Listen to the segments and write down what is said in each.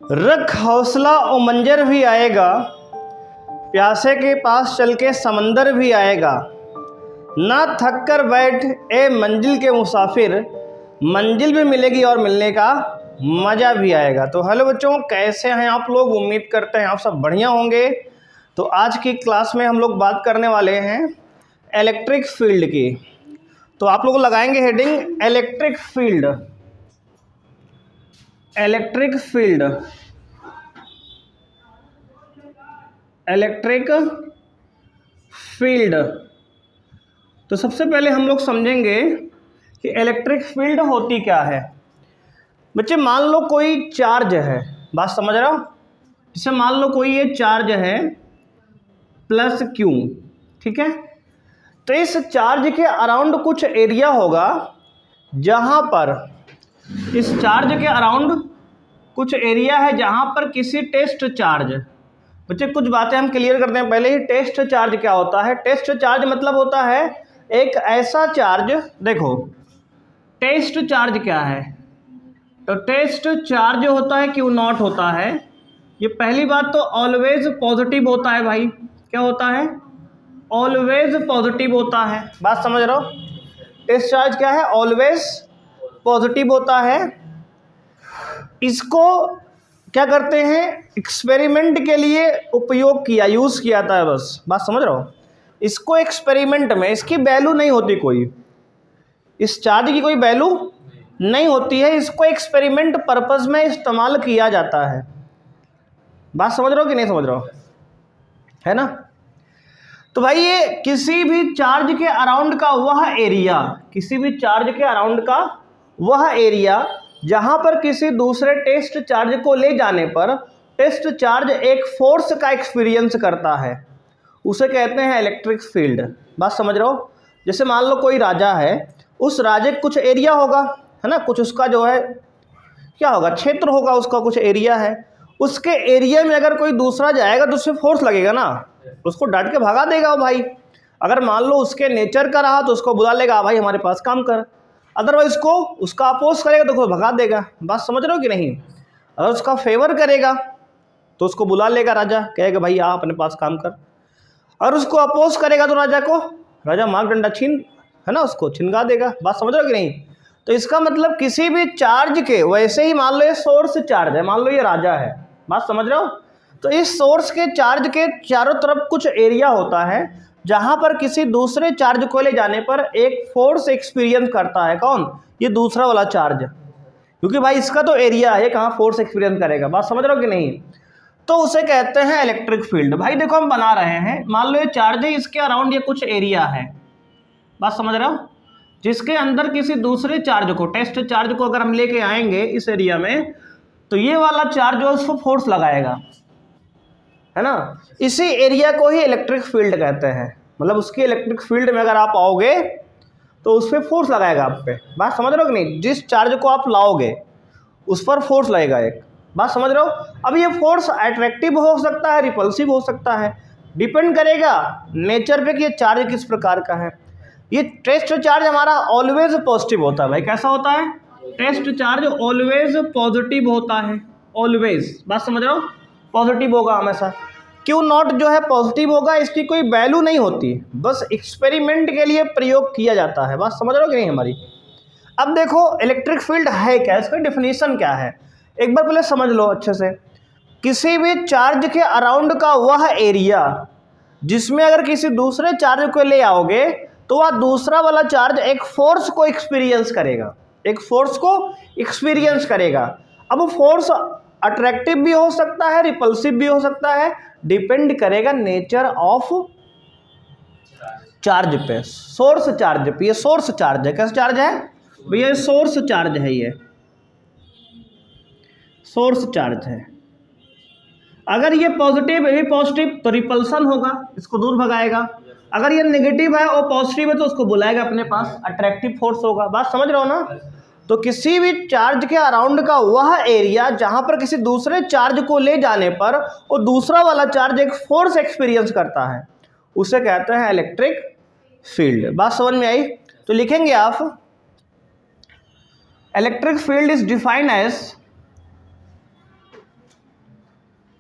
रख हौसला ओ मंजर भी आएगा, प्यासे के पास चल के समंदर भी आएगा। ना थक कर बैठ ए मंजिल के मुसाफिर, मंजिल भी मिलेगी और मिलने का मज़ा भी आएगा। तो हेलो बच्चों, कैसे हैं आप लोग? उम्मीद करते हैं आप सब बढ़िया होंगे। तो आज की क्लास में हम लोग बात करने वाले हैं इलेक्ट्रिक फील्ड की। तो आप लोग लगाएंगे heading electric field. Electric field, electric field. तो सबसे पहले हम लोग समझेंगे कि इलेक्ट्रिक फील्ड होती क्या है। बच्चे मान लो कोई चार्ज है, बात समझ रहे हो? जैसे मान लो कोई ये चार्ज है प्लस क्यू, ठीक है। तो इस चार्ज के अराउंड कुछ एरिया होगा जहां पर इस चार्ज के अराउंड कुछ एरिया है जहां पर किसी टेस्ट चार्ज, बच्चे कुछ बातें हम क्लियर करते हैं पहले ही। टेस्ट चार्ज क्या होता है? टेस्ट चार्ज मतलब होता है एक ऐसा चार्ज, देखो टेस्ट चार्ज क्या है? तो टेस्ट चार्ज होता है क्यू नॉट होता है। ये पहली बात तो ऑलवेज पॉजिटिव होता है भाई। क्या होता है? ऑलवेज पॉजिटिव होता है। बात समझ रहे हो? टेस्ट चार्ज क्या है? ऑलवेज पॉजिटिव होता है। इसको क्या करते हैं? एक्सपेरिमेंट के लिए उपयोग किया, यूज़ किया था बस। बात समझ रहे हो? इसको एक्सपेरिमेंट में इसकी वैल्यू नहीं होती कोई, इस चार्ज की कोई वैल्यू नहीं होती है। इसको एक्सपेरिमेंट पर्पस में इस्तेमाल किया जाता है। बात समझ रहे हो कि नहीं समझ रहे हो? है ना? तो भाई ये किसी भी चार्ज के अराउंड का वह एरिया, किसी भी चार्ज के अराउंड का वह एरिया जहां पर किसी दूसरे टेस्ट चार्ज को ले जाने पर टेस्ट चार्ज एक फोर्स का एक्सपीरियंस करता है, उसे कहते हैं इलेक्ट्रिक फील्ड। बात समझ रहे हो? जैसे मान लो कोई राजा है, उस राजे कुछ एरिया होगा, है ना, कुछ उसका जो है क्या होगा, क्षेत्र होगा, उसका कुछ एरिया है। उसके एरिया में अगर कोई दूसरा जाएगा तो उससे फोर्स लगेगा ना, उसको डांट के भगा देगा भाई। अगर मान लो उसके नेचर का रहा तो उसको बुला लेगा, भाई हमारे पास काम कर। अदरवाइज को उसका अपोज करेगा तो उसको भगा देगा। बात समझ रहे हो कि नहीं? अगर उसका फेवर करेगा तो उसको बुला लेगा राजा, कहेगा भाई आ अपने पास काम कर। अगर उसको अपोज करेगा तो राजा मार डंडा छीन, है ना, उसको छिनगा देगा। बात समझ रहे हो कि नहीं? तो इसका मतलब किसी भी चार्ज के, वैसे ही मान लो ये सोर्स चार्ज है, मान लो ये राजा है। बात समझ रहे हो? तो इस सोर्स के चार्ज के चारों तरफ कुछ एरिया होता है जहां पर किसी दूसरे चार्ज को ले जाने पर एक फोर्स एक्सपीरियंस करता है। कौन? ये दूसरा वाला चार्ज, क्योंकि भाई इसका तो एरिया है, कहाँ फोर्स एक्सपीरियंस करेगा। बात समझ रहे हो कि नहीं? तो उसे कहते हैं इलेक्ट्रिक फील्ड। भाई देखो हम बना रहे हैं, मान लो ये चार्ज है, इसके अराउंड ये कुछ एरिया है। बात समझ रहे हो? जिसके अंदर किसी दूसरे चार्ज को, टेस्ट चार्ज को अगर हम लेके आएंगे इस एरिया में, तो ये वाला चार्ज जो है उसको फोर्स लगाएगा, है ना। इसी एरिया को ही इलेक्ट्रिक फील्ड कहते हैं। मतलब उसकी इलेक्ट्रिक फील्ड में अगर आप आओगे तो उस पर फोर्स लगाएगा आप पे। बात समझ रहे हो कि नहीं? जिस चार्ज को आप लाओगे उस पर फोर्स लगेगा एक। बात समझ रहे हो? अब ये फोर्स अट्रैक्टिव हो सकता है, रिपल्सिव हो सकता है, डिपेंड करेगा नेचर पे कि ये चार्ज किस प्रकार का है। ये टेस्ट चार्ज हमारा ऑलवेज पॉजिटिव होता है भाई। कैसा होता है? टेस्ट चार्ज ऑलवेज पॉजिटिव होता है, ऑलवेज। बात समझ रहे हो? पॉजिटिव होगा हमेशा। क्यू नॉट जो है पॉजिटिव होगा, इसकी कोई वैल्यू नहीं होती, बस एक्सपेरिमेंट के लिए प्रयोग किया जाता है। बात समझ रहे हो कि नहीं हमारी? अब देखो इलेक्ट्रिक फील्ड है क्या, इसका डेफिनेशन क्या है, एक बार पहले समझ लो अच्छे से। किसी भी चार्ज के अराउंड का वह एरिया जिसमें अगर किसी दूसरे चार्ज को ले आओगे तो वह दूसरा वाला चार्ज एक फोर्स को एक्सपीरियंस करेगा, एक फोर्स को एक्सपीरियंस करेगा। अब फोर्स अट्रैक्टिव भी हो सकता है, रिपल्सिव भी हो सकता है, डिपेंड करेगा नेचर ऑफ चार्ज पे, सोर्स चार्ज पे। ये सोर्स चार्ज है। कैसा चार्ज है भैया? ये सोर्स चार्ज है, ये सोर्स चार्ज है। अगर ये पॉजिटिव है, पॉजिटिव तो रिपल्सन होगा, इसको दूर भगाएगा। अगर ये नेगेटिव है और पॉजिटिव है तो उसको बुलाएगा अपने पास, अट्रैक्टिव फोर्स होगा। बात समझ रहे हो ना? तो किसी भी चार्ज के अराउंड का वह एरिया जहां पर किसी दूसरे चार्ज को ले जाने पर वो दूसरा वाला चार्ज एक फोर्स एक्सपीरियंस करता है, उसे कहते हैं इलेक्ट्रिक फील्ड। बात समझ में आई? तो लिखेंगे आप, electric field is defined as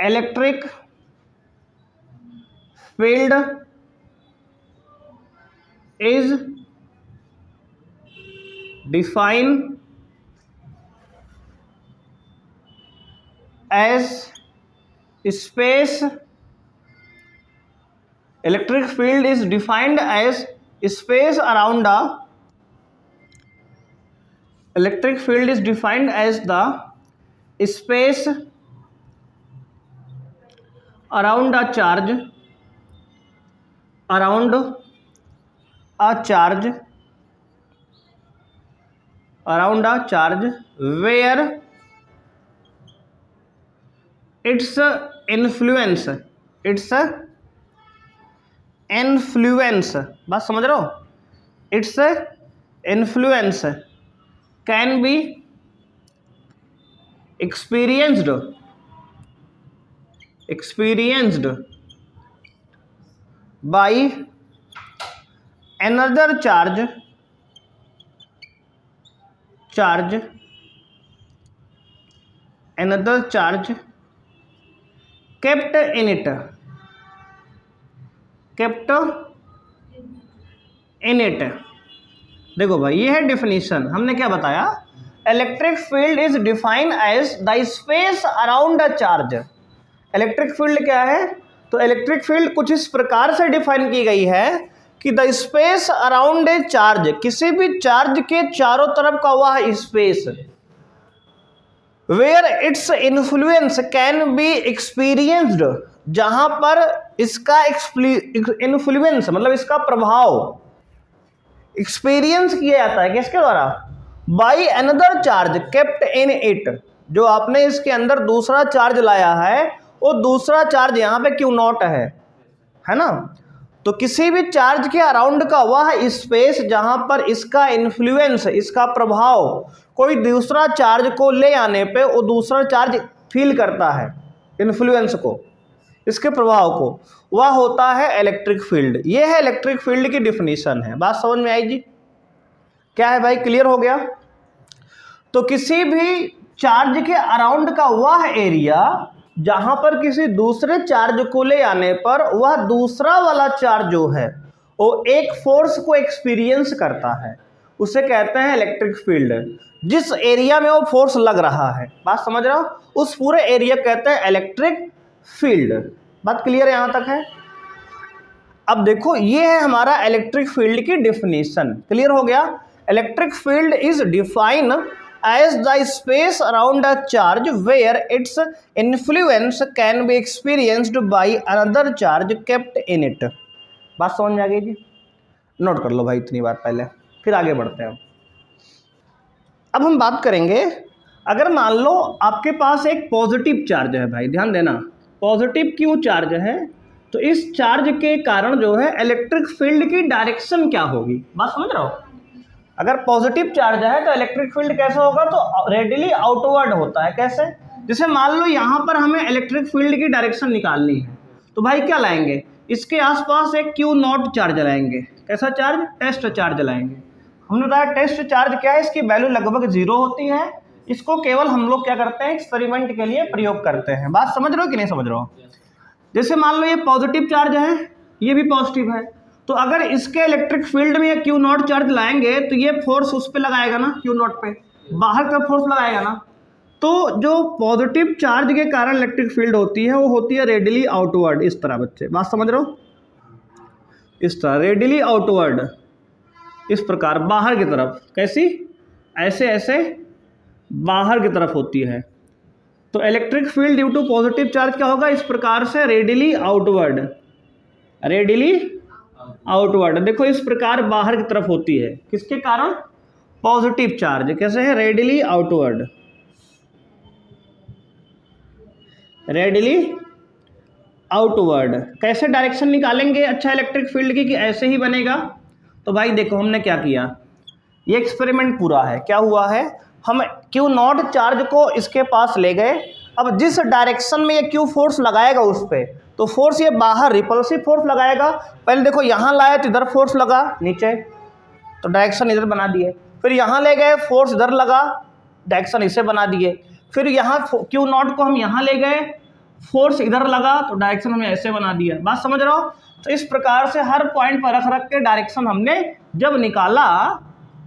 electric field is defined as space. Electric field is defined as space around a electric field is defined as the space around a charge around a charge where its influence बात समझ रहे हो, its influence can be experienced by another charge kept in it. देखो भाई, ये है definition. हमने क्या बताया, electric field is defined as the space around a charge. Electric field क्या है, तो इलेक्ट्रिक फील्ड कुछ इस प्रकार से डिफाइन की गई है कि the space around a charge, किसी भी चार्ज के चारों तरफ का वह space, where its influence can be experienced, जहां पर इसका इन्फ्लुएंस मतलब इसका प्रभाव एक्सपीरियंस किया जाता है किसके द्वारा, by another charge kept in it, जो आपने इसके अंदर दूसरा चार्ज लाया है वो दूसरा चार्ज यहाँ पे क्यू नॉट है ना। तो किसी भी चार्ज के अराउंड का वह स्पेस जहां पर इसका इन्फ्लुएंस, इसका प्रभाव कोई दूसरा चार्ज को ले आने पे वो दूसरा चार्ज फील करता है, इन्फ्लुएंस को, इसके प्रभाव को, वह होता है इलेक्ट्रिक फील्ड। ये है इलेक्ट्रिक फील्ड की डिफिनीशन है। बात समझ में आई जी? क्या है भाई, क्लियर हो गया? तो किसी भी चार्ज के अराउंड का वह एरिया जहां पर किसी दूसरे चार्ज को ले आने पर वह दूसरा वाला चार्ज जो है वो एक फोर्स को एक्सपीरियंस करता है, उसे कहते हैं इलेक्ट्रिक फील्ड। जिस एरिया में वो फोर्स लग रहा है, बात समझ रहे हो, उस पूरे एरिया कहते हैं इलेक्ट्रिक फील्ड। बात क्लियर है, यहां तक है? अब देखो, ये है हमारा इलेक्ट्रिक फील्ड की डिफिनीशन। क्लियर हो गया? Electric field is define as the space around a charge where its influence can be experienced by another charge kept in it। बात समझ में आ गई जी? नोट कर लो भाई इतनी बात पहले, फिर आगे बढ़ते हैं। अब हम बात करेंगे, अगर मान लो आपके पास एक पॉजिटिव चार्ज है, भाई ध्यान देना, पॉजिटिव क्यों चार्ज है, तो इस चार्ज के कारण जो है इलेक्ट्रिक फील्ड की डायरेक्शन क्या होगी। बात समझ रहे हो? अगर पॉजिटिव चार्ज है तो इलेक्ट्रिक फील्ड कैसे होगा, तो रेडियली आउटवर्ड होता है। कैसे? जैसे मान लो यहाँ पर हमें इलेक्ट्रिक फील्ड की डायरेक्शन निकालनी है, तो भाई क्या लाएंगे, इसके आसपास एक क्यू नॉट चार्ज लाएंगे। कैसा चार्ज? टेस्ट चार्ज लाएंगे। हमने बताया टेस्ट चार्ज क्या है, इसकी वैल्यू लगभग 0 होती है। इसको केवल हम लोग क्या करते हैं, एक्सपेरिमेंट के लिए प्रयोग करते हैं। बात समझ रहे हो कि नहीं समझ रहे हो? जैसे मान लो ये पॉजिटिव चार्ज है, ये भी पॉजिटिव है, तो अगर इसके इलेक्ट्रिक फील्ड में ये क्यू नॉट चार्ज लाएंगे तो ये फोर्स उस पे लगाएगा ना, क्यू नॉट पे बाहर का फोर्स लगाएगा ना। तो जो पॉजिटिव चार्ज के कारण इलेक्ट्रिक फील्ड होती है वो होती है रेडियली आउटवर्ड, इस तरह। बच्चे बात समझ रहे हो? इस तरह रेडियली आउटवर्ड, इस प्रकार बाहर की तरफ। कैसी? ऐसे ऐसे बाहर की तरफ होती है। तो electric field due to positive charge क्या होगा, इस प्रकार से रेडियली आउटवर्ड, रेडियली आउटवर्ड। देखो इस प्रकार बाहर की तरफ होती है, किसके कारण? Positive charge. कैसे है? Radially outward, radially outward. कैसे डायरेक्शन निकालेंगे अच्छा इलेक्ट्रिक फील्ड की, कि ऐसे ही बनेगा। तो भाई देखो हमने क्या किया, ये एक्सपेरिमेंट पूरा है। क्या हुआ है, हम क्यू नॉट चार्ज को इसके पास ले गए। अब जिस डायरेक्शन में ये क्यू फोर्स लगाएगा उस पर, तो फोर्स ये बाहर रिपल्सिव फोर्स लगाएगा। पहले देखो यहाँ लाया तो इधर फोर्स लगा नीचे, तो डायरेक्शन इधर बना दिए। फिर यहाँ ले गए, फोर्स इधर लगा, डायरेक्शन इसे बना दिए। फिर यहाँ क्यू नॉट को हम यहाँ ले गए, फोर्स इधर लगा तो डायरेक्शन हमने ऐसे बना दिया। बात समझ रहे हो? तो इस प्रकार से हर पॉइंट पर रख रख के डायरेक्शन हमने जब निकाला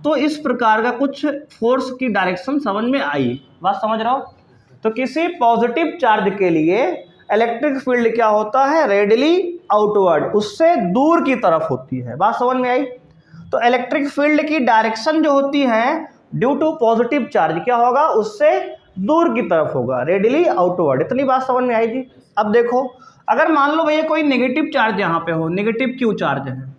तो इस प्रकार का कुछ फोर्स की डायरेक्शन समझ में आई। बात समझ रहे हो? तो किसी पॉजिटिव चार्ज के लिए इलेक्ट्रिक फील्ड क्या होता है? रेडियली आउटवर्ड, उससे दूर की तरफ होती है। बात समझ में आई? तो इलेक्ट्रिक फील्ड की डायरेक्शन जो होती है ड्यू टू पॉजिटिव चार्ज क्या होगा? उससे दूर की तरफ होगा, रेडियली आउटवर्ड। इतनी बात समझ में आई जी? अब देखो, अगर मान लो भैया कोई नेगेटिव चार्ज यहाँ पे हो, नेगेटिव क्यू चार्ज है,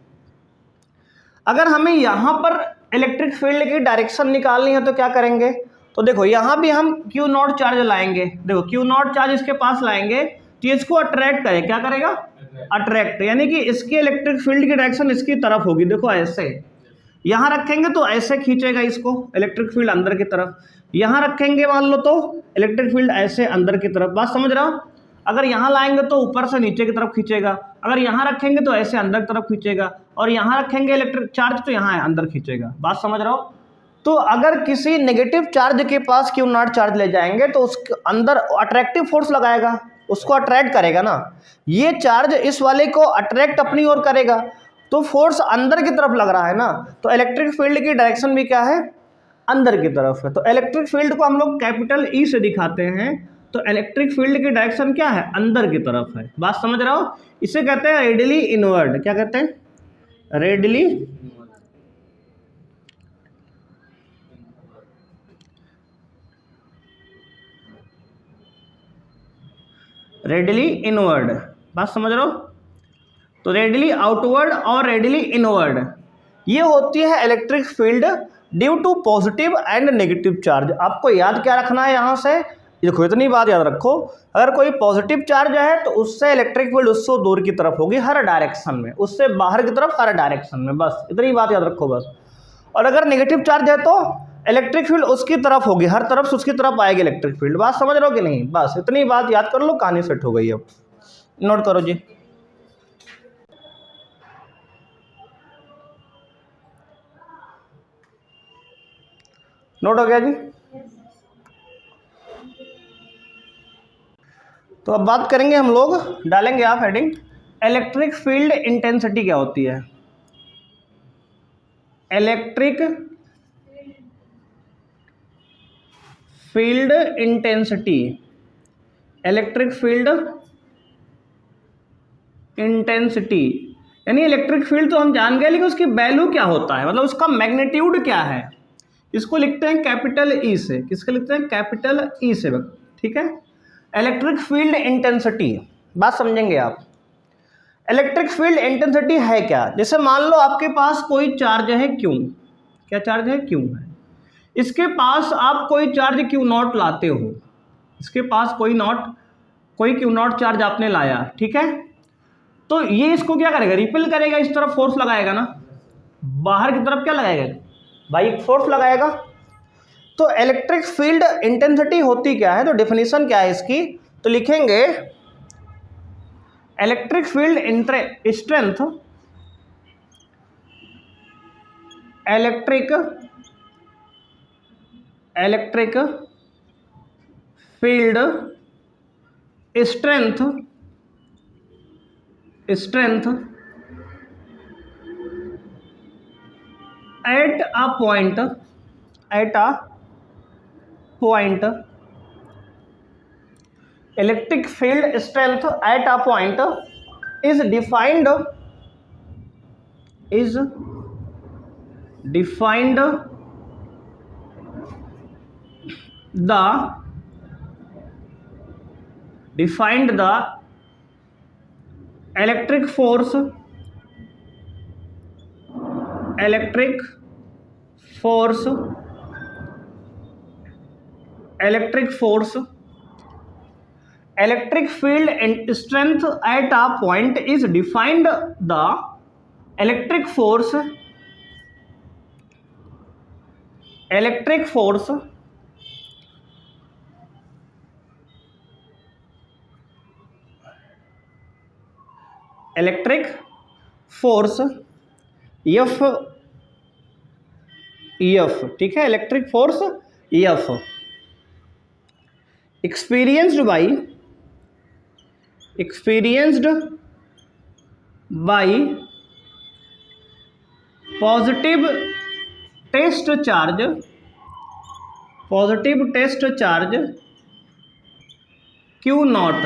अगर हमें यहाँ पर इलेक्ट्रिक फील्ड की डायरेक्शन निकालनी है तो क्या करेंगे? तो देखो यहाँ भी हम क्यू नॉट चार्ज लाएंगे। देखो क्यू नॉट चार्ज इसके पास लाएंगे तो इसको अट्रैक्ट करे, क्या करेगा? अट्रैक्ट, यानी कि इसकी इलेक्ट्रिक फील्ड की डायरेक्शन इसकी तरफ होगी। देखो ऐसे यहाँ रखेंगे तो ऐसे खींचेगा इसको इलेक्ट्रिक फील्ड अंदर की तरफ, यहाँ रखेंगे मान लो तो इलेक्ट्रिक फील्ड ऐसे अंदर की तरफ। बात समझ रहा हो? अगर यहाँ लाएंगे तो ऊपर से नीचे की तरफ खींचेगा, अगर यहाँ रखेंगे तो ऐसे अंदर की तरफ खींचेगा, और यहाँ रखेंगे इलेक्ट्रिक चार्ज तो यहाँ अंदर खींचेगा। बात समझ रहे हो? तो अगर किसी नेगेटिव चार्ज के पास क्यू नॉट चार्ज ले जाएंगे तो उसके अंदर अट्रैक्टिव फोर्स लगाएगा, उसको अट्रैक्ट करेगा ना। ये चार्ज इस वाले को अट्रैक्ट अपनी ओर करेगा, तो फोर्स अंदर की तरफ लग रहा है ना, तो इलेक्ट्रिक फील्ड की डायरेक्शन भी क्या है? अंदर की तरफ है। तो इलेक्ट्रिक फील्ड को हम लोग कैपिटल ई से दिखाते हैं, तो इलेक्ट्रिक फील्ड की डायरेक्शन क्या है? अंदर की तरफ है। बात समझ रहे हो? इसे कहते हैं रेडियली इनवर्ड। क्या कहते हैं? Radially inward. बात समझ रहे हो? तो रेडियली आउटवर्ड और रेडियली इनवर्ड ये होती है electric field due to positive and negative charge. आपको याद क्या रखना है यहाँ से? देखो इतनी बात याद रखो, अगर कोई पॉजिटिव चार्ज है तो उससे इलेक्ट्रिक फील्ड उससे दूर की तरफ होगी हर डायरेक्शन में, उससे बाहर की तरफ हर डायरेक्शन में। बस इतनी बात याद रखो बस। और अगर नेगेटिव चार्ज है तो इलेक्ट्रिक फील्ड उसकी तरफ होगी, हर तरफ से उसकी तरफ आएगी इलेक्ट्रिक फील्ड। बात समझ रहे हो कि नहीं? बस इतनी बात याद कर लो, कहानी सेट हो गई। अब नोट करो जी। नोट हो गया जी? तो अब बात करेंगे हम लोग, डालेंगे आप हेडिंग, इलेक्ट्रिक फील्ड इंटेंसिटी क्या होती है? Electric field intensity, electric field intensity यानी इलेक्ट्रिक फील्ड तो हम जान गए, लेकिन उसकी वैल्यू क्या होता है, मतलब उसका मैग्नीट्यूड क्या है? इसको लिखते हैं कैपिटल ई से। किसके लिखते हैं? कैपिटल ई से। ठीक है, इलेक्ट्रिक फील्ड इंटेंसिटी। बात समझेंगे आप? इलेक्ट्रिक फील्ड इंटेंसिटी है क्या? जैसे मान लो आपके पास कोई चार्ज है क्यू। क्या चार्ज है? क्यू है। इसके पास आप कोई चार्ज क्यू नॉट लाते हो, इसके पास कोई क्यू नॉट चार्ज आपने लाया, ठीक है? तो ये इसको क्या करेगा? रिपेल करेगा, इस तरफ फोर्स लगाएगा ना, बाहर की तरफ क्या लगाएगा भाई? फोर्स लगाएगा। तो इलेक्ट्रिक फील्ड इंटेंसिटी होती क्या है? तो डेफिनेशन क्या है इसकी? तो लिखेंगे electric field strength, electric field strength at a point electric field strength at a point is defined the electric force electric force electric field strength at a point is defined the electric force electric force F, ठीक है, electric force F experienced by experienced by positive test charge Q naught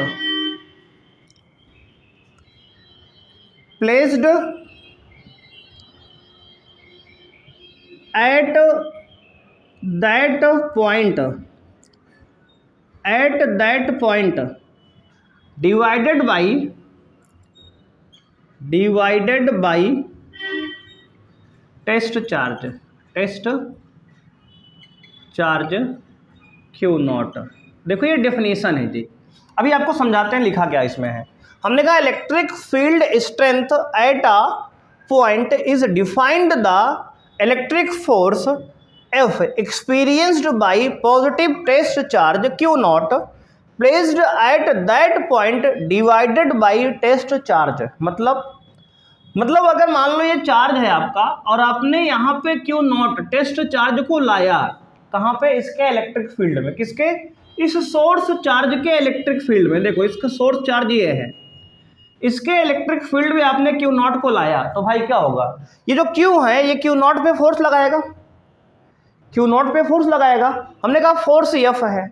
placed at that point divided by test charge Q not. देखो ये definition है जी। अभी आपको समझाते हैं लिखा क्या इसमें है। हमने कहा electric field strength at a point is defined the electric force F experienced by positive test charge Q naught placed at that point divided by test charge। मतलब अगर मान लो ये चार्ज है आपका और आपने यहाँ पे Q नॉट टेस्ट चार्ज को लाया कहाँ पे, इसके इलेक्ट्रिक फील्ड में, किसके, इस सोर्स चार्ज के इलेक्ट्रिक फील्ड में। देखो इसका सोर्स चार्ज ये है, इसके इलेक्ट्रिक फील्ड में आपने Q नॉट को लाया तो भाई क्या होगा, ये जो Q है ये Q नॉट पे फोर्स लगाएगा, Q नॉट पे फोर्स लगाएगा। हमने कहा फोर्स F है,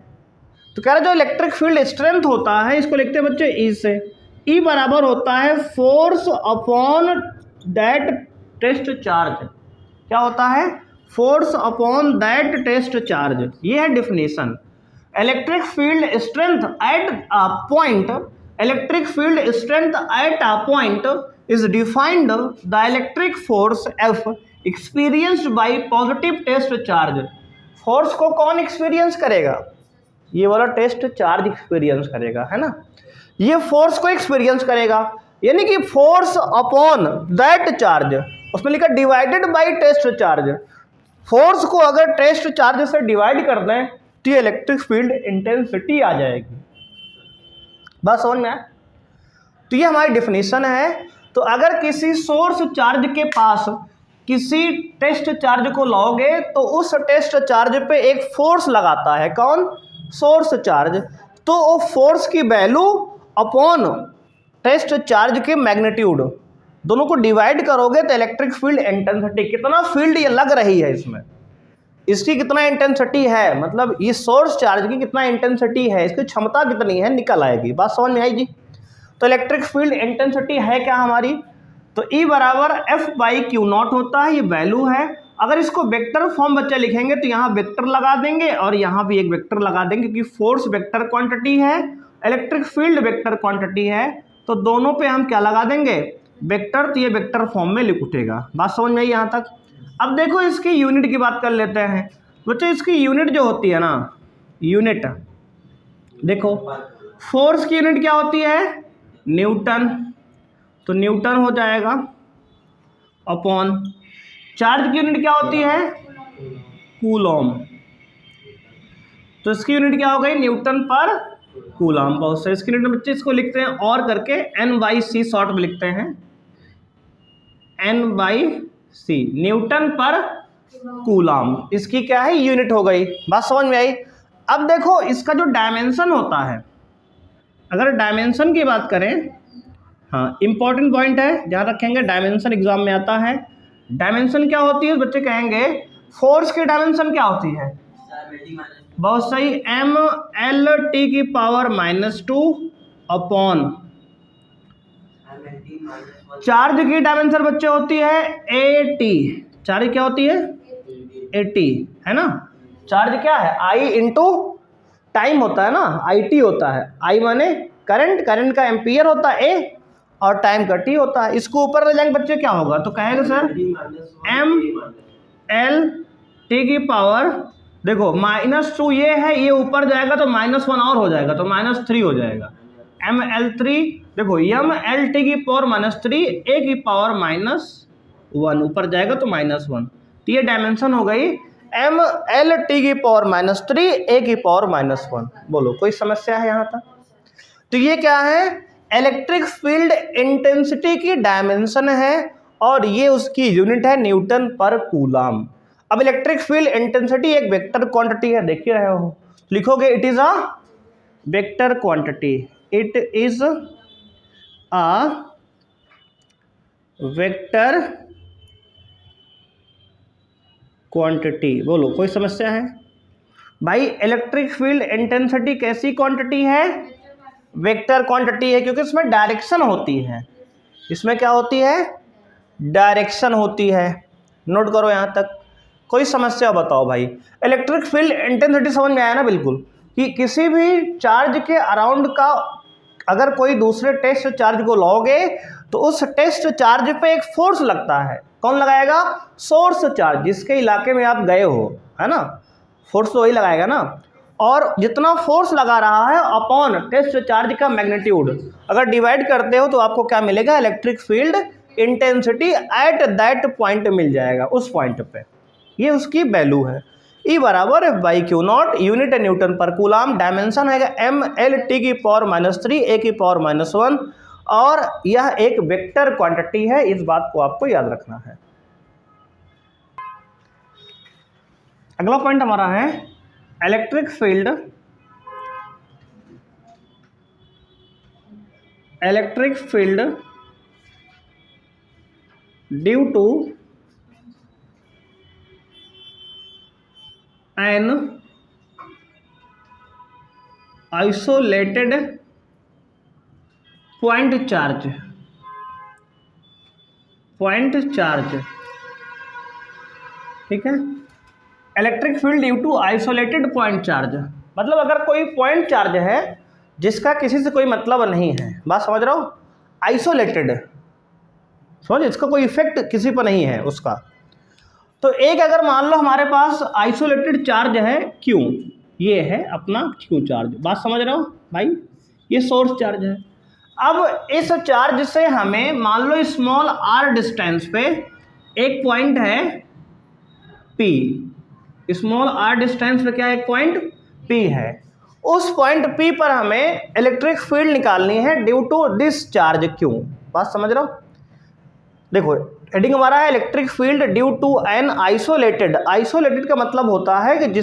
तो कह रहे जो इलेक्ट्रिक फील्ड स्ट्रेंथ होता है इसको लिखते हैं बच्चे E से। E बराबर होता है force upon that test charge. क्या होता है, force upon that test charge. ये है definition. Electric field strength at a point, electric field strength at a point is defined the electric force F experienced by positive test charge. Force को कौन experience करेगा, ये वाला test charge experience करेगा, है ना, ये फोर्स को एक्सपीरियंस करेगा, यानी कि फोर्स अपॉन दैट चार्ज, उसमें लिखा divided by test charge. Force को अगर टेस्ट चार्ज से डिवाइड कर दें तो ये इलेक्ट्रिक फील्ड इंटेंसिटी आ जाएगी। बस समझ में आया। तो ये हमारी डेफिनेशन है। तो अगर किसी सोर्स चार्ज के पास किसी टेस्ट चार्ज को लाओगे तो उस टेस्ट चार्ज पे एक फोर्स लगाता है, कौन, सोर्स चार्ज। तो वो फोर्स की वैल्यू अपॉन टेस्ट चार्ज के मैग्नीट्यूड दोनों को डिवाइड करोगे तो इलेक्ट्रिक फील्ड इंटेंसिटी, कितना फील्ड ये लग रही है इसमें, इसकी कितना इंटेंसिटी है, मतलब ये सोर्स चार्ज की कितना इंटेंसिटी है, इसकी क्षमता कितनी है, निकल आएगी। बात समझ में आई जी। तो इलेक्ट्रिक फील्ड इंटेंसिटी है क्या हमारी, तो E बराबर F बाई Q नॉट होता है, ये वैल्यू है। अगर इसको वेक्टर फॉर्म बच्चे लिखेंगे तो यहाँ वेक्टर लगा देंगे और यहाँ भी एक वेक्टर लगा देंगे, क्योंकि फोर्स वेक्टर क्वांटिटी है, इलेक्ट्रिक फील्ड वेक्टर क्वांटिटी है, तो दोनों पे हम क्या लगा देंगे, वेक्टर। तो ये वेक्टर फॉर्म में लिख उठेगा। बात समझ में आई यहाँ तक। अब देखो इसकी यूनिट की बात कर लेते हैं बच्चे। इसकी यूनिट जो होती है ना, यूनिट देखो, फोर्स की यूनिट क्या होती है, न्यूटन, तो न्यूटन हो जाएगा अपॉन, चार्ज की यूनिट क्या होती है, कूलॉम, तो इसकी यूनिट क्या हो गई, न्यूटन पर कूलॉम। बहुत से इसकी यूनिट बच्चे इसको लिखते हैं और करके N/C शॉर्ट में लिखते हैं, N/C, न्यूटन पर कूलॉम, इसकी क्या है, यूनिट हो गई। बात समझ में आई। अब देखो इसका जो डायमेंशन होता है, अगर डायमेंशन की बात करें, हाँ इंपॉर्टेंट पॉइंट है, ध्यान रखेंगे, डायमेंशन एग्जाम में आता है। डायमेंशन क्या होती है बच्चे, कहेंगे फोर्स की डायमेंशन क्या होती है, बहुत सही, mLT⁻² अपॉन चार्ज की डायमेंशन बच्चे होती है AT। चार्ज क्या होती है, AT, है ना। चार्ज क्या है, I इंटू टाइम होता है ना, IT होता है। I माने करंट, करंट का एम्पियर होता है A और टाइम का T होता है। इसको ऊपर ले जाएंगे बच्चे क्या होगा, तो कहेंगे सर mLT⁻, देखो -2 ये है, ये ऊपर जाएगा तो -1 और हो जाएगा तो -3 हो जाएगा, mL3, देखो mLT⁻³ A⁻1 ऊपर जाएगा तो -1, तो ये डायमेंशन हो गई mLT⁻³ A⁻1। बोलो कोई समस्या है यहाँ तक। तो ये क्या है, इलेक्ट्रिक फील्ड इंटेंसिटी की डायमेंशन है और ये उसकी यूनिट है न्यूटन पर कूलॉम। अब इलेक्ट्रिक फील्ड इंटेंसिटी एक वेक्टर क्वांटिटी है, देख रहे हो, लिखोगे it is a vector quantity, it is a vector quantity. बोलो कोई समस्या है? भाई इलेक्ट्रिक फील्ड इंटेंसिटी कैसी क्वांटिटी है? वेक्टर क्वांटिटी है, क्योंकि इसमें डायरेक्शन होती है। इसमें क्या होती है? डायरेक्शन होती है। नोट करो यहाँ तक। कोई समस्या बताओ भाई। इलेक्ट्रिक फील्ड इंटेंसिटी समझ में आया ना बिल्कुल, कि किसी भी चार्ज के अराउंड का अगर कोई दूसरे टेस्ट चार्ज को लाओगे तो उस टेस्ट चार्ज पे एक फोर्स लगता है। कौन लगाएगा? सोर्स चार्ज, जिसके इलाके में आप गए हो, है ना, फोर्स तो वही लगाएगा ना। और जितना फोर्स लगा रहा है अपॉन टेस्ट चार्ज का मैग्नीट्यूड अगर डिवाइड करते हो तो आपको क्या मिलेगा? Electric field intensity at that point मिल जाएगा, उस पॉइंट पे। ये उसकी वैल्यू है। E बराबर F by Q not, unit Newton पर कूलाम, डायमेंशन है mL की पावर -3 A की पावर -1, और यह एक वेक्टर क्वांटिटी है। इस बात को आपको याद रखना है। अगला पॉइंट हमारा है electric field due to an isolated point charge. ठीक है, electric field due to isolated point charge मतलब अगर कोई पॉइंट चार्ज है जिसका किसी से कोई मतलब नहीं है, बात समझ रहे हो? आइसोलेटेड, समझ, इसका कोई इफेक्ट किसी पर नहीं है उसका। तो एक अगर मान लो हमारे पास आइसोलेटेड चार्ज है Q, ये है अपना Q चार्ज, बात समझ रहे हो भाई? ये सोर्स चार्ज है। अब इस चार्ज से हमें मान लो स्मॉल r डिस्टेंस पे एक पॉइंट है P, स्मॉल r डिस्टेंस पे क्या एक पॉइंट P है। उस पॉइंट P पर हमें इलेक्ट्रिक फील्ड निकालनी है due to this charge Q, बात समझ रहे हो? देखो हेडिंग हमारा है electric field due to an isolated. Isolated का मतलब होता है कि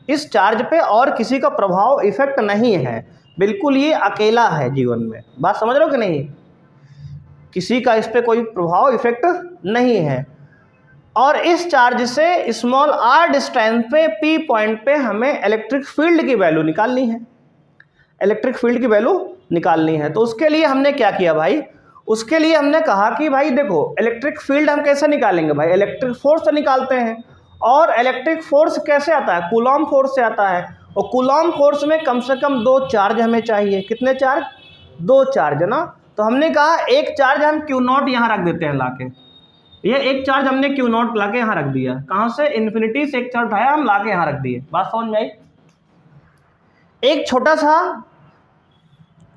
इस चार्ज पे और किसी का प्रभाव इफेक्ट नहीं है, बिल्कुल ये अकेला है जीवन में, बात समझ रहे हो कि नहीं? किसी का इस पे कोई प्रभाव इफेक्ट नहीं है। और इस चार्ज से स्मॉल r डिस्टेंस पे P पॉइंट पे हमें इलेक्ट्रिक फील्ड की वैल्यू निकालनी है। इलेक्ट्रिक फील्ड की वैल्यू निकालनी है तो उसके लिए हमने क्या किया भाई? उसके लिए हमने कहा कि भाई देखो इलेक्ट्रिक फील्ड हम कैसे निकालेंगे भाई? इलेक्ट्रिक फोर्स से निकालते हैं। और इलेक्ट्रिक फोर्स कैसे आता है? कूलॉम फोर्स से आता है। और कूलॉम फोर्स में कम से कम 2 चार्ज हमें चाहिए। कितने चार्ज? 2 चार्ज ना। तो हमने कहा एक चार्ज हम Q0 यहाँ रख देते हैं लाके। ये एक चार्ज हमने Q0 लाके यहाँ रख दिया। कहाँ से? इन्फिनिटी से एक चार्ज उठाया हम लाके यहाँ रख दिए, बात समझ में आई? एक छोटा सा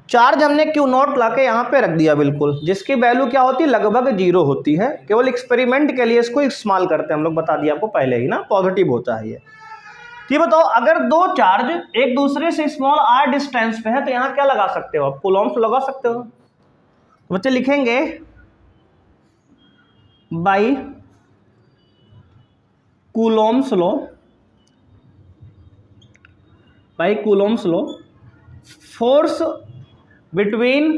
चार्ज हमने Q0 लाके यहाँ पे रख दिया बिल्कुल, जिसकी वैल्यू क्या होती है? लगभग 0 होती है। केवल एक्सपेरिमेंट के लिए इसको इस्तेमाल करते हैं हम लोग, बता दिया आपको पहले ही ना, पॉजिटिव होता है ये। ठीक बताओ, अगर 2 चार्ज एक दूसरे से स्मॉल r डिस्टेंस पे है तो यहाँ क्या लगा सकते हो आप? कूलॉम्स लगा सकते हो। तो बच्चे लिखेंगे by Coulomb's law, by Coulomb's law force between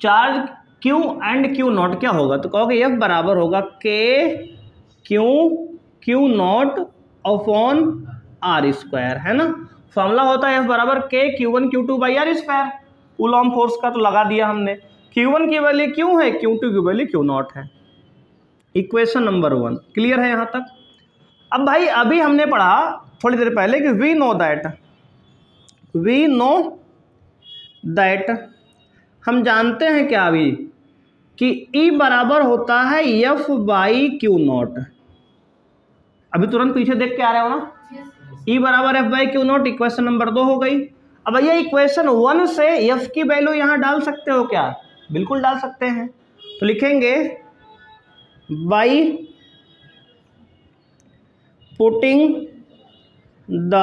charge Q and Q0 क्या होगा? तो कहोगे F बराबर होगा K Q0 upon R square, है ना। फॉर्मूला होता है F बराबर K Q1 Q2 by R square. Coulomb force का तो लगा दिया हमने। Q1 की वैल्यू Q है, Q2 की वैल्यू Q0 है। इक्वेशन नंबर 1 क्लियर है यहाँ तक? अब भाई अभी हमने पढ़ा थोड़ी देर पहले कि वी नो दैट हम जानते हैं क्या अभी कि E बराबर होता है F बाई Q0। अभी तुरंत पीछे देख के आ रहे हो ना? E बराबर F by Q0, equation number 2 हो गई। अब ये इक्वेशन 1 से F की वैल्यू यहाँ डाल सकते हो क्या? बिल्कुल डाल सकते हैं। तो लिखेंगे by putting the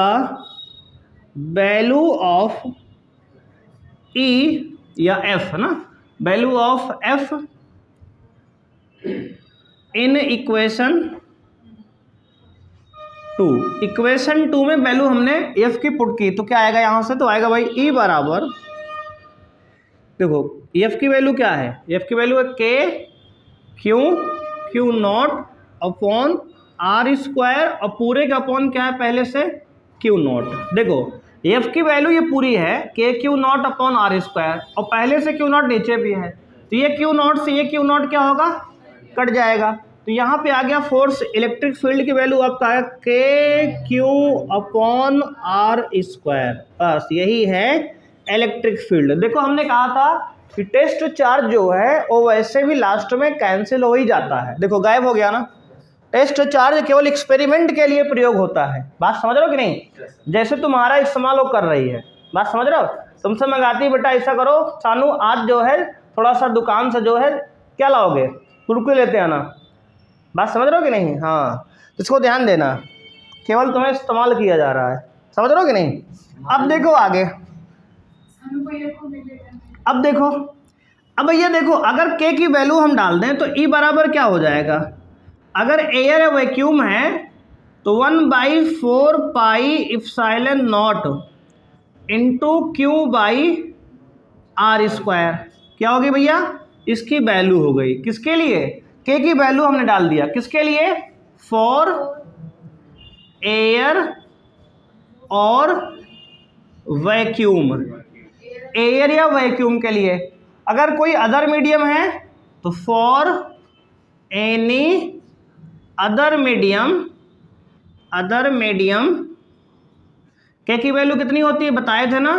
value of E या F, है ना, value of F in equation 2। Equation 2 में वैल्यू हमने F की पुट की तो क्या आएगा यहाँ से? तो आएगा भाई E बराबर देखो एफ की वैल्यू क्या है, एफ की वैल्यू है के q naught upon r square और पूरे का अपॉन क्या है पहले से क्यू नॉट। देखो एफ की वैल्यू ये पूरी है के q naught upon r square और पहले से क्यू नॉट नीचे भी है, तो ये क्यू नॉट से ये क्यू नॉट क्या होगा, कट जाएगा। तो यहाँ पे आ गया फोर्स, इलेक्ट्रिक फील्ड की वैल्यू आपका है के क्यू अपॉन आर स्क्वायर, बस यही है इलेक्ट्रिक फील्ड। देखो हमने कहा था कि टेस्ट चार्ज जो है वो वैसे भी लास्ट में कैंसिल हो ही जाता है, देखो गायब हो गया ना। टेस्ट चार्ज केवल एक्सपेरिमेंट के लिए प्रयोग होता है, बात समझ रहे हो कि नहीं, जैसे तुम्हारा इस्तेमाल वो कर रही है, बात समझ रहे हो। तुमसे मंगाती बेटा ऐसा करो सानू आज जो है थोड़ा सा दुकान से जो है क्या लाओगे, कुरकुरे लेते आना, बात समझ रहे हो कि नहीं। हाँ इसको ध्यान देना, केवल तुम्हें इस्तेमाल किया जा रहा है, समझ रहे हो कि नहीं। अब देखो आगे, अब देखो, अब भैया देखो अगर के की वैल्यू हम डाल दें तो ई बराबर क्या हो जाएगा, अगर एयर वैक्यूम है तो 1/4 pi epsilon naught into Q by R square, क्या होगी भैया, इसकी वैल्यू हो गई, किसके लिए, के की वैल्यू हमने डाल दिया, किसके लिए, फॉर एयर और वैक्यूम, एयर या वैक्यूम के लिए। अगर कोई अदर मीडियम है तो फॉर एनी अदर मीडियम के की वैल्यू कितनी होती है बताए थे ना,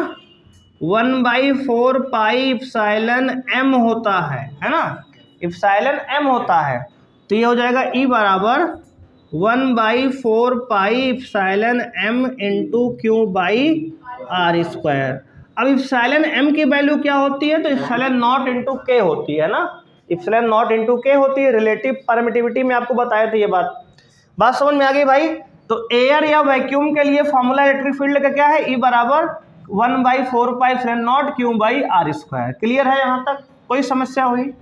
1/4 पाई इप्सिलॉन एम होता है ना, इप्सिलॉन एम होता है, तो ये हो जाएगा ई बराबर 1/4 pi epsilon M into Q by R square. अब इप्सिलॉन एम की वैल्यू क्या होती है, तो इप्सिलॉन नॉट इंटू के होती है ना, इप्सिलॉन नॉट इंटू के होती है, रिलेटिव परमिटिविटी में आपको बताया था ये बात समझ में आ गई भाई। तो एयर या वैक्यूम के लिए फॉर्मूला इलेक्ट्रिक फील्ड का क्या है, ई बराबर 1/4 pi epsilon naught Q by R square. Clear है यहाँ तक, कोई समस्या हुई।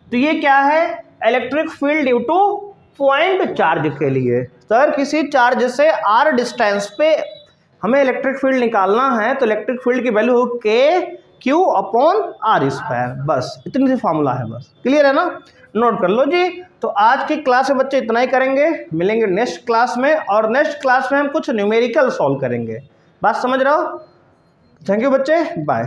तो ये क्या है, electric field due two point charge के लिए। सर किसी चार्ज से आर डिस्टेंस पे हमें इलेक्ट्रिक फील्ड निकालना है तो इलेक्ट्रिक फील्ड की वैल्यू हो के क्यू अपॉन आर स्क्वायर, बस इतनी सी फॉर्मूला है, बस क्लियर है ना, नोट कर लो जी। तो आज की क्लास में बच्चे इतना ही करेंगे, मिलेंगे नेक्स्ट क्लास में, और नेक्स्ट क्लास में हम कुछ न्यूमेरिकल सॉल्व करेंगे, बात समझ रहे हो। थैंक यू बच्चे, बाय।